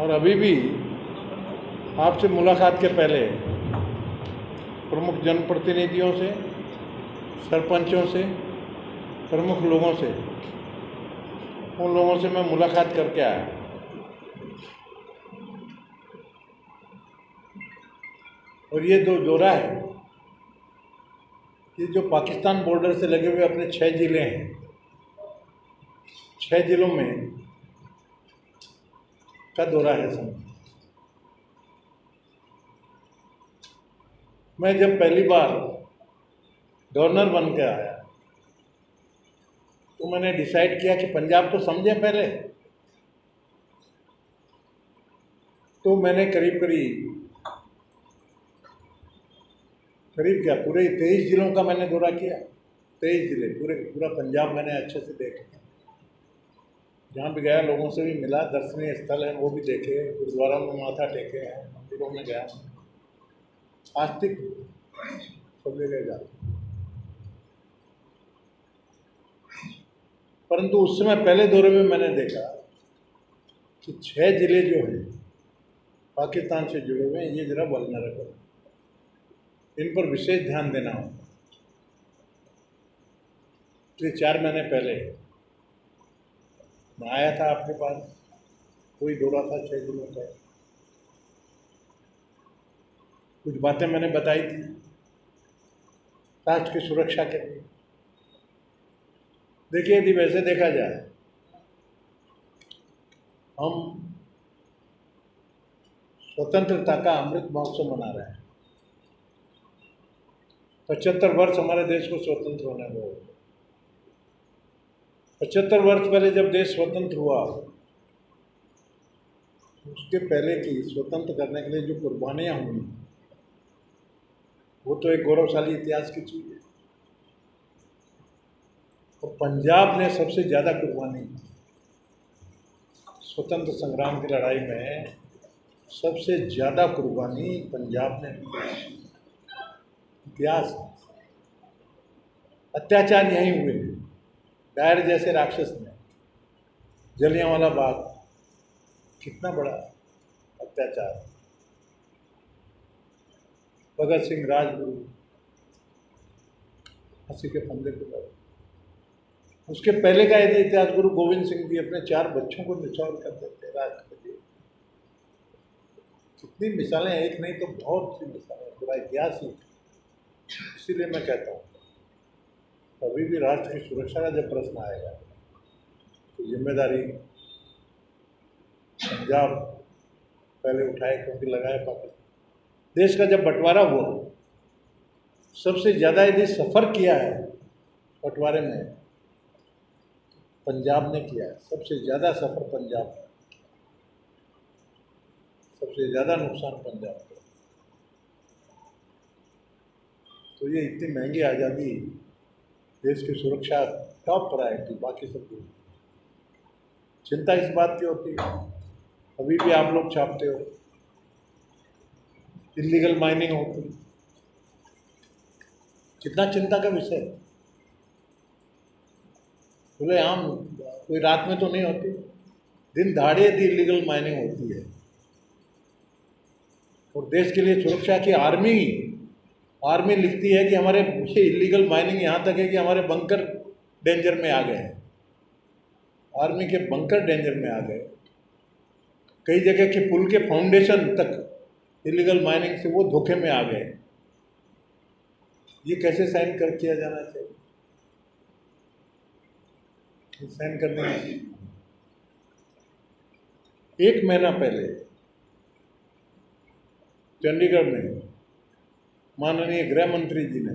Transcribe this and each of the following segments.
और अभी भी आपसे मुलाकात के पहले प्रमुख जनप्रतिनिधियों से, सरपंचों से, प्रमुख लोगों से, उन लोगों से मैं मुलाकात करके आया। और ये जो दौरा है, ये जो पाकिस्तान बॉर्डर से लगे हुए अपने 6 ज़िले हैं, 6 ज़िलों में का दौरा है समझ। मैं जब पहली बार गवर्नर बन के आया तो मैंने डिसाइड किया कि पंजाब तो समझे पहले, तो मैंने करीब क्या पूरे 23 ज़िलों का मैंने दौरा किया। 23 ज़िले, पूरा पंजाब मैंने अच्छे से देखा। जहाँ भी गया लोगों से भी मिला, दर्शनीय स्थल है वो भी देखे, गुरुद्वारा में माथा टेके हैं, मंदिरों में गया, आस्तिक सब जगह जा। परंतु उस समय पहले दौरे में मैंने देखा कि 6 ज़िले जो हैं पाकिस्तान से जुड़े हुए हैं, ये जरा वल्नरेबल, इन पर विशेष ध्यान देना होगा। इसलिए 4 महीने पहले मैं आया था आपके पास, कोई दौरा था 6 ज़िलों का, कुछ बातें मैंने बताई थी राष्ट्र की सुरक्षा के लिए। देखिए, यदि वैसे देखा जाए, हम स्वतंत्रता का अमृत महोत्सव मना रहे हैं। 75 वर्ष हमारे देश को स्वतंत्र होने को हो गए। 75 वर्ष पहले जब देश स्वतंत्र हुआ, उसके पहले की स्वतंत्र करने के लिए जो कुर्बानियाँ हुई, वो तो एक गौरवशाली इतिहास की चीज़ है। और पंजाब ने सबसे ज़्यादा कुर्बानी, स्वतंत्र संग्राम की लड़ाई में सबसे ज़्यादा कुर्बानी पंजाब ने, इतिहास, अत्याचार यहीं हुए। डायर जैसे राक्षस ने, जलियांवाला बाग, कितना बड़ा अत्याचार। भगत सिंह, राजगुरु फांसी के फंदे पे लगे। उसके पहले का यदि इतिहास, गुरु गोविंद सिंह जी अपने 4 बच्चों को निछावर कर देते राष्ट्र के लिए। कितनी मिसालें, एक नहीं तो बहुत सी मिसालें, पूरा इतिहास ही। इसीलिए मैं कहता हूँ, कभी भी राष्ट्र की सुरक्षा का जब प्रश्न आएगा तो जिम्मेदारी पंजाब पहले उठाए, क्योंकि लगाए पाकिस्तान। देश का जब बंटवारा हुआ, सबसे ज़्यादा यदि सफ़र किया है बंटवारे में, पंजाब ने किया है। सबसे ज़्यादा सफ़र पंजाब का, सबसे ज़्यादा नुकसान पंजाब का। तो ये इतनी महंगी आज़ादी, देश की सुरक्षा टॉप प्रायोरिटी, बाकी सब कुछ। चिंता इस बात की होती है, अभी भी आप लोग छापते हो, इलीगल माइनिंग होती, कितना चिंता का विषय है। बोले आम कोई रात में तो नहीं होती, दिन दहाड़े यदि इलीगल माइनिंग होती है, और देश के लिए सुरक्षा की आर्मी लिखती है कि हमारे ये इलीगल माइनिंग यहाँ तक है कि हमारे बंकर डेंजर में आ गए हैं, आर्मी के बंकर डेंजर में आ गए, कई जगह के पुल के फाउंडेशन तक इलीगल माइनिंग से वो धोखे में आ गए। ये कैसे साइन कर किया जाना चाहिए? साइन करने की 1 महीना पहले चंडीगढ़ में माननीय गृह मंत्री जी ने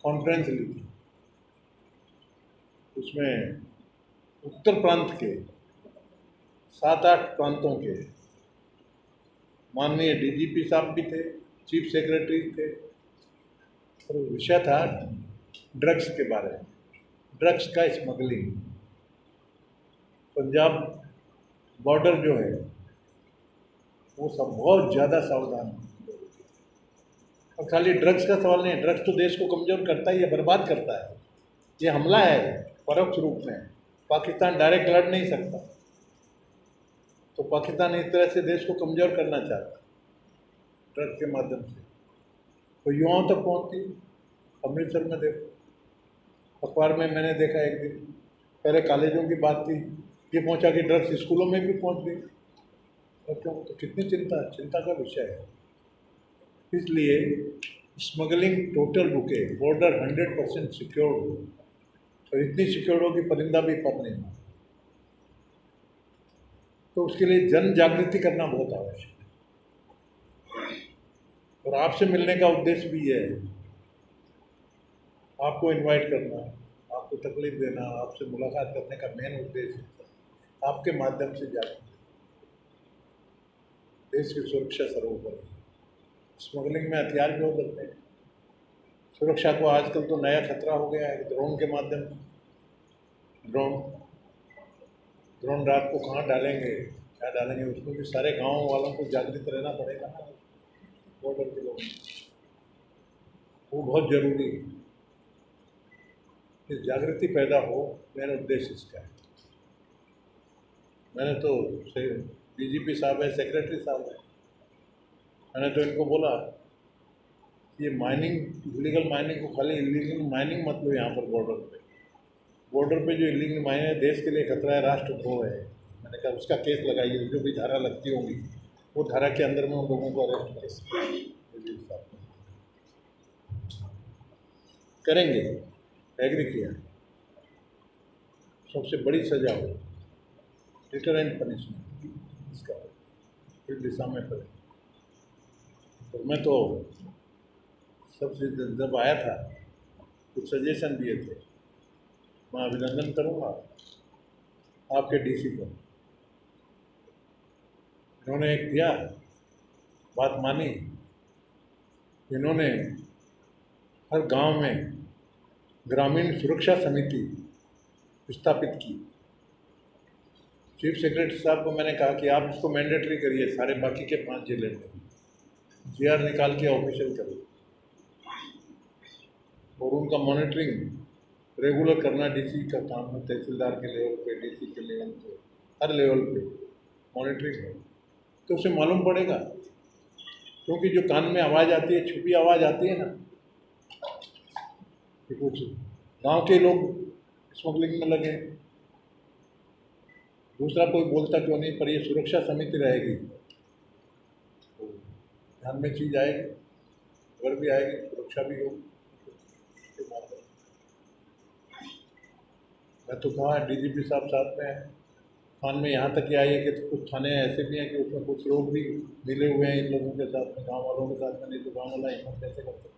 कॉन्फ्रेंस ली थी। उसमें उत्तर प्रांत के 7-8 प्रांतों के माननीय डीजीपी साहब भी थे, चीफ सेक्रेटरी थे, और विषय था ड्रग्स के बारे में, ड्रग्स का स्मगलिंग। पंजाब बॉर्डर जो है वो सब बहुत ज़्यादा सावधान है। और खाली ड्रग्स का सवाल नहीं, ड्रग्स तो देश को कमज़ोर करता ही है, बर्बाद करता है। ये हमला है परोक्ष रूप में, पाकिस्तान डायरेक्ट लड़ नहीं सकता। तो पाकिस्तान इस तरह से देश को कमज़ोर करना चाहता ड्रग्स के माध्यम से, तो युवाओं तक पहुँचती। अमृतसर में देखो, अखबार में मैंने देखा एक दिन, पहले कॉलेजों की बात थी, ये पहुंचा कि ड्रग्स स्कूलों में भी पहुंच गई। और क्यों? तो कितनी चिंता का विषय है। इसलिए स्मगलिंग टोटल रुके, बॉर्डर 100% सिक्योर्ड हो, तो इतनी सिक्योर्ड हो कि परिंदा भी पर नहीं हो, तो उसके लिए जन जागृति करना बहुत आवश्यक है। और आपसे मिलने का उद्देश्य भी यह है, आपको इनवाइट करना, आपको तकलीफ देना, आपसे मुलाकात करने का मेन उद्देश्य है आपके माध्यम से जागृति। देश की सुरक्षा सर्वोपरि। स्मगलिंग में हथियार भी हो सकते हैं। सुरक्षा को आजकल तो नया खतरा हो गया है, ड्रोन के माध्यम से। ड्रोन रात को कहाँ डालेंगे, क्या डालेंगे, उसमें भी सारे गांव वालों को जागृत रहना पड़ेगा ना, बॉर्डर के लोग। वो बहुत जरूरी है कि जागृति पैदा हो, मेरा उद्देश्य इसका है। मैंने तो डीजीपी साहब है, सेक्रेटरी साहब है, मैंने तो इनको बोला ये माइनिंग, इलीगल माइनिंग को खाली इलीगल माइनिंग मत लो यहाँ पर बॉर्डर पे जो इलीगल माइनिंग है देश के लिए खतरा है, राष्ट्रद्रोह है। मैंने कहा उसका केस लगाइए, जो भी धारा लगती होंगी वो धारा के अंदर में उन लोगों को अरेस्ट करेंगे। एग्री किया, सबसे बड़ी सजा हो, डिटरेंट पनिशमेंट इसका इस दिशा में पड़े। तो मैं तो सबसे जब आया था कुछ सजेशन दिए थे, मैं अभिनंदन करूँगा आपके डीसी को, इन्होंने एक दिया, बात मानी। इन्होंने हर गांव में ग्रामीण सुरक्षा समिति स्थापित की। चीफ सेक्रेटरी साहब को मैंने कहा कि आप इसको मैंडेटरी करिए, सारे बाकी के 5 जिले में जीआर निकाल के ऑफिशियल करो, और उनका मॉनिटरिंग रेगुलर करना डीसी का काम है। तहसीलदार के लेवल पे, डीसी के लेवल पे, हर लेवल पे मॉनिटरिंग है, तो उसे मालूम पड़ेगा। क्योंकि जो कान में आवाज़ आती है, छुपी आवाज़ आती है ना, कि कुछ गांव के लोग स्मगलिंग में लगे, दूसरा कोई बोलता क्यों नहीं, पर ये सुरक्षा समिति रहेगी तो ध्यान में चीज़ आएगी, खबर भी आएगी, सुरक्षा भी होगी। मैं तो कहा डीजीपी साहब साथ में हैं, थान में यहाँ तक आई है कि तो कुछ थाने ऐसे भी हैं कि उसमें कुछ लोग भी मिले हुए हैं इन लोगों के साथ में, गाँव वालों के साथ में, नहीं तो गाँव वाला हिम्मत कैसे कर सकते।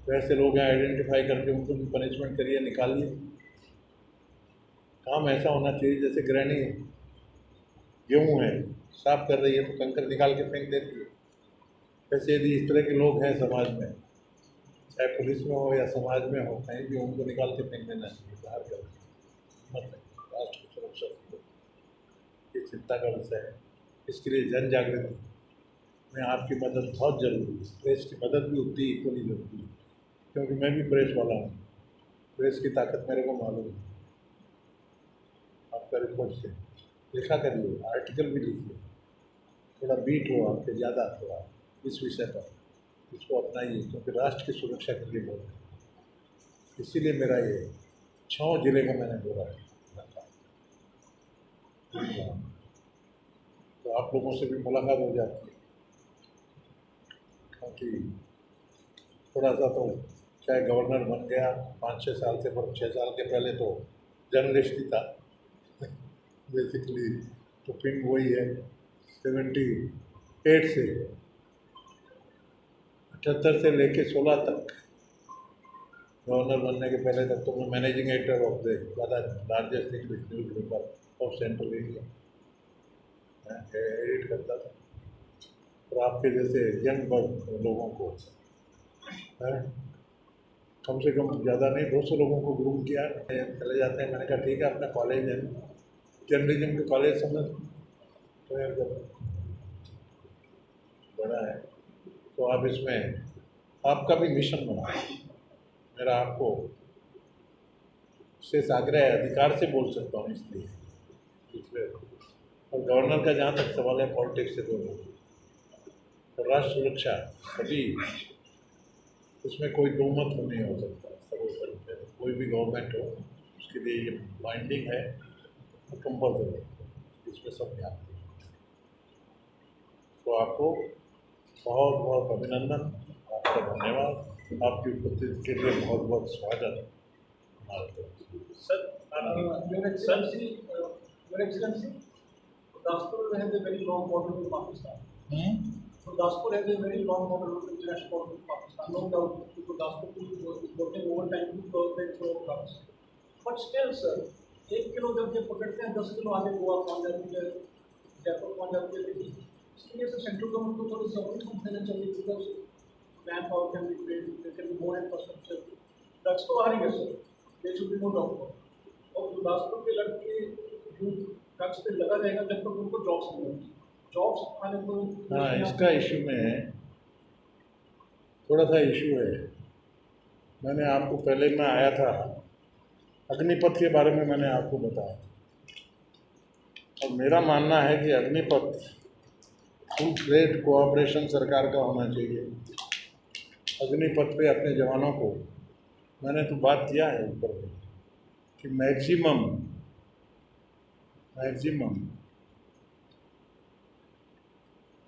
वैसे लोग हैं, आइडेंटिफाई करके उनको भी पनिशमेंट करिए, निकालिए। काम ऐसा होना चाहिए जैसे गृहिणी गेहूँ है साफ कर रही है तो कंकर निकाल के फेंक देती है, वैसे यदि इस तरह के लोग हैं समाज में, चाहे पुलिस में हो या समाज में हो, कहीं भी उनको निकाल के फेंक देना चाहिए, बाहर कर मतलब राष्ट्र की सुरक्षा ये चिंता का विषय है। इसके लिए जन जागृति में आपकी मदद बहुत जरूरी है। प्रेस की मदद भी उतनी इक्वली जरूरी है, क्योंकि मैं भी प्रेस वाला हूँ, प्रेस की ताकत मेरे को मालूम है। आपका रिपोर्ट से लिखा करिए, आर्टिकल भी लिखिए, थोड़ा बीट हो आपके ज़्यादा, थोड़ा इस विषय पर इसको अपनाइए, क्योंकि राष्ट्र की सुरक्षा के लिए बहुत है। इसीलिए मेरा ये 6 जिले का मैंने दौरा रखा, तो आप लोगों से भी मुलाकात हो जाती है, क्योंकि थोड़ा सा तो चाहे गवर्नर बन गया 5-6 साल से, पर 6 साल के पहले तो जर्नलिस्ट ही था बेसिकली। तो पिंग वही है, 78 से 78 से लेके 16 तक, गवर्नर बनने के पहले तक तो मैं managing editor of the largest English news paper of central India edit करता था। और आपके जैसे यंग लोगों को कम से कम ज़्यादा नहीं 200 लोगों को ग्रूम किया, चले जाते हैं। मैंने कहा ठीक है, अपना कॉलेज है, जर्नलिज्म के कॉलेज समझ तैयार करो, बड़ा है, तो आप इसमें आपका भी मिशन बना। मेरा आपको शेष आग्रह है, अधिकार से बोल सकता हूँ इसलिए, दूसरे और गवर्नर का जहाँ तक सवाल है पॉलिटिक्स से दूर, तो राष्ट्र सुरक्षा कभी उसमें कोई दो मत नहीं हो सकता। सर्वोपरि पे कोई भी गवर्नमेंट हो उसके लिए ये बाइंडिंग है, कंपल्सरी, इसमें सब ध्यान दें। तो आपको बहुत बहुत अभिनंदन, आपका धन्यवाद, आपकी उपस्थिति के लिए बहुत बहुत स्वागत हमारे तरफ। Sir, Your Excellency, Gurdaspur has a very long border with Pakistan. Gurdaspur has a very long border with international border with Pakistan. No doubt, Gurdaspur is working overtime to close that flow of drugs. But still, sir, 1 kilo जब ये पकड़ते हैं 10 kilo आगे गोवा पहुंच जाती है, जयपुर पहुंच जाती है। इसलिए सर सेंट्रल गवर्नमेंट को थोड़ी सी और देना चाहिए, because man power can be train, there can be more infrastructure. Drugs तो आ रही है sir, there should be no doubt. और गुरदासपुर के लड़के ड्रग्स पे लगा रहेगा जब तक उनको जॉब्स नहीं होगी। जॉब्स आने को हाँ, इसका इशू में थोड़ा सा इशू है। मैंने आपको पहले मैं आया था, अग्निपथ के बारे में मैंने आपको बताया, और मेरा मानना है कि अग्निपथ फुल फ्लेज कोऑपरेशन सरकार का होना चाहिए। अग्निपथ पे अपने जवानों को मैंने तो बात किया है ऊपर में कि मैक्सिमम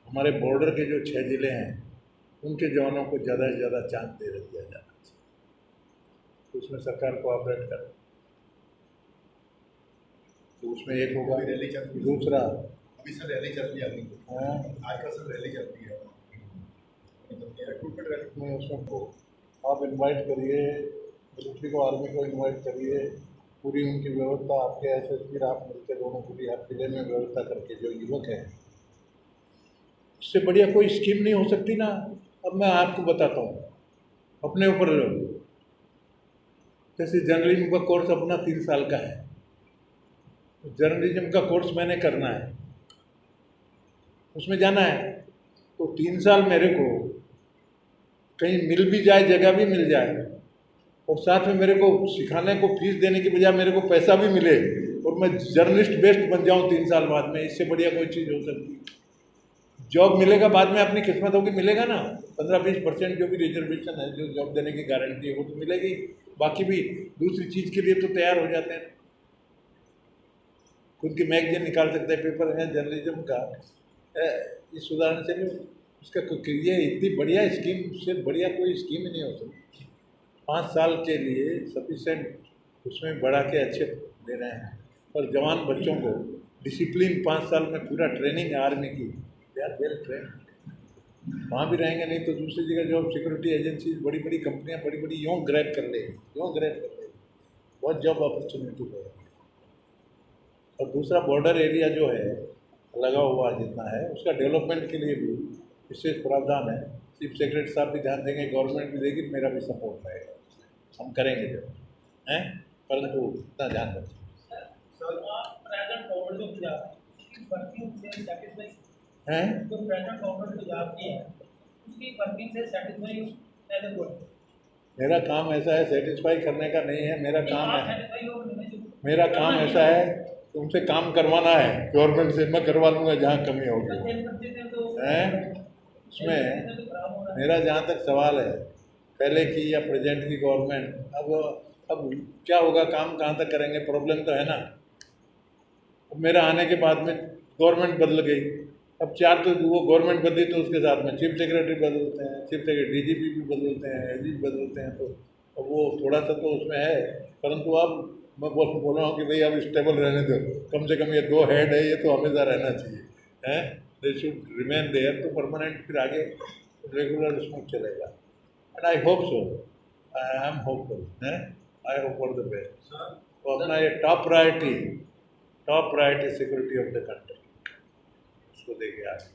हमारे बॉर्डर के जो 6 ज़िले हैं उनके जवानों को ज़्यादा से ज़्यादा चांस दे दिया जाना चाहिए, तो उसमें सरकार कोऑपरेट करे। तो उसमें एक होगा रैली चलती है, दूसरा अभी सर रैली चलती है, आज का सर रैली चलती है, रिक्रूटमेंट रैली में उसमें को आप इनवाइट करिए, मिलिट्री को, आर्मी को इनवाइट करिए, पूरी उनकी व्यवस्था आपके SSP आप मिलकर दोनों पूरी हर जिले में व्यवस्था करके जो युवक हैं, इससे बढ़िया कोई स्कीम नहीं हो सकती ना। अब मैं आपको बताता हूँ, अपने ऊपर लो, जैसे जर्नलिज्म का कोर्स अपना 3 साल का है, जर्नलिज्म का कोर्स मैंने करना है, उसमें जाना है, तो 3 साल मेरे को कहीं मिल भी जाए, जगह भी मिल जाए, और साथ में मेरे को सिखाने को फीस देने की बजाय मेरे को पैसा भी मिले, और मैं जर्नलिस्ट बेस्ट बन जाऊं 3 साल बाद में, इससे बढ़िया कोई चीज़ हो सकती है। जॉब मिलेगा बाद में, अपनी किस्मत होगी, मिलेगा ना। 15-20% जो भी रिजर्वेशन है, जो जॉब देने की गारंटी है वो तो मिलेगी, बाकी भी दूसरी चीज़ के लिए तो तैयार हो जाते हैं। खुद की मैगजीन निकाल सकते हैं, पेपर है जर्नलिज्म का, इस उदाहरण से भी उसका ये इतनी बढ़िया स्कीम से बढ़िया कोई स्कीम ही नहीं हो सकती। 5 साल के लिए सफिशेंट उसमें बढ़ा के अच्छे दे रहे हैं, और जवान बच्चों को डिसिप्लिन 5 साल में पूरा ट्रेनिंग है आर्मी की, दे आर वेल ट्रेन। वहाँ भी रहेंगे, नहीं तो दूसरी जगह जॉब सिक्योरिटी एजेंसी, बड़ी बड़ी कंपनियाँ बड़ी यूँ ग्रैब कर लेगी, बहुत जॉब अपॉर्चुनिटी है। और दूसरा बॉर्डर एरिया जो है लगा हुआ जितना है, उसका डेवलपमेंट के लिए भी विशेष प्रावधान है। चीफ सेक्रेटरी साहब भी ध्यान देंगे, गवर्नमेंट भी देगी, मेरा भी सपोर्ट रहेगा, हम करेंगे जो हैं, परंतु इतना ध्यान रखें। मेरा काम ऐसा है, सेटिस्फाई करने का नहीं है, मेरा काम ऐसा है, तुमसे काम करवाना है गवर्नमेंट से, मैं करवा लूँगा जहाँ कमी होगी हैं। इसमें मेरा जहाँ तक सवाल है, पहले की या प्रेजेंट की गवर्नमेंट, अब क्या होगा, काम कहाँ तक करेंगे, प्रॉब्लम तो है ना। अब मेरा आने के बाद में गवर्नमेंट बदल गई, अब 4 तो वो गवर्नमेंट बदली तो उसके साथ में चीफ सेक्रेटरी बदलते हैं, चीफ सेक्रेटरी DGP भी बदलते हैं, AG बदलते हैं, तो अब वो थोड़ा सा तो उसमें है। परंतु अब मैं बोल रहा हूँ कि भाई अब स्टेबल रहने दो, कम से कम ये 2 हेड है, ये तो हमेशा रहना चाहिए हैं, दे शुड रिमेन देयर, तो परमानेंट फिर आगे रेगुलर स्मूथ चलेगा। And I hope so, I am hopeful हैं, I hope for the best. तो अपना ये top priority security of the country, उसको देखिए आगे।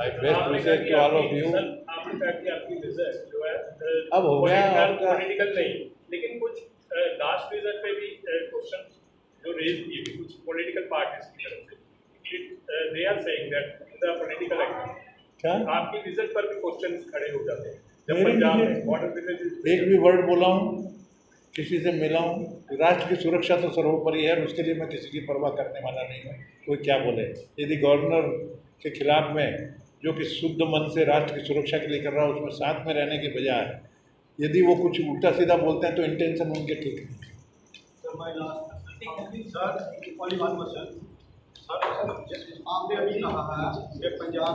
I best wishes to all of you. आपने कहा कि आपकी विजिट जो है अब हो गया आपका पॉलिटिकल नहीं, लेकिन कुछ लास्ट विजिट पे भी क्वेश्चन जो रेज किए भी कुछ पॉलिटिकल पार्टीज की तरफ से, they are saying that the political activity, क्या आपकी विजिट पर भी क्वेश्चन खड़े हो जाते हैं जब पंजाब में बॉर्डर विजिट। एक भी वर्ड बोला हूँ किसी से मिला हूँ। राष्ट्र की सुरक्षा तो सर्वोपरि है और उसके लिए मैं किसी की परवाह करने वाला नहीं हूँ। कोई क्या बोले, यदि गवर्नर के खिलाफ में जो कि शुद्ध मन से राष्ट्र की सुरक्षा के लिए कर रहा है, उसमें साथ में रहने के बजाय यदि वो कुछ उल्टा सीधा बोलते हैं तो इंटेंशन उनके ठीक नहीं। Sir my last sir only one question sir आपने अभी कहा है कि पंजाब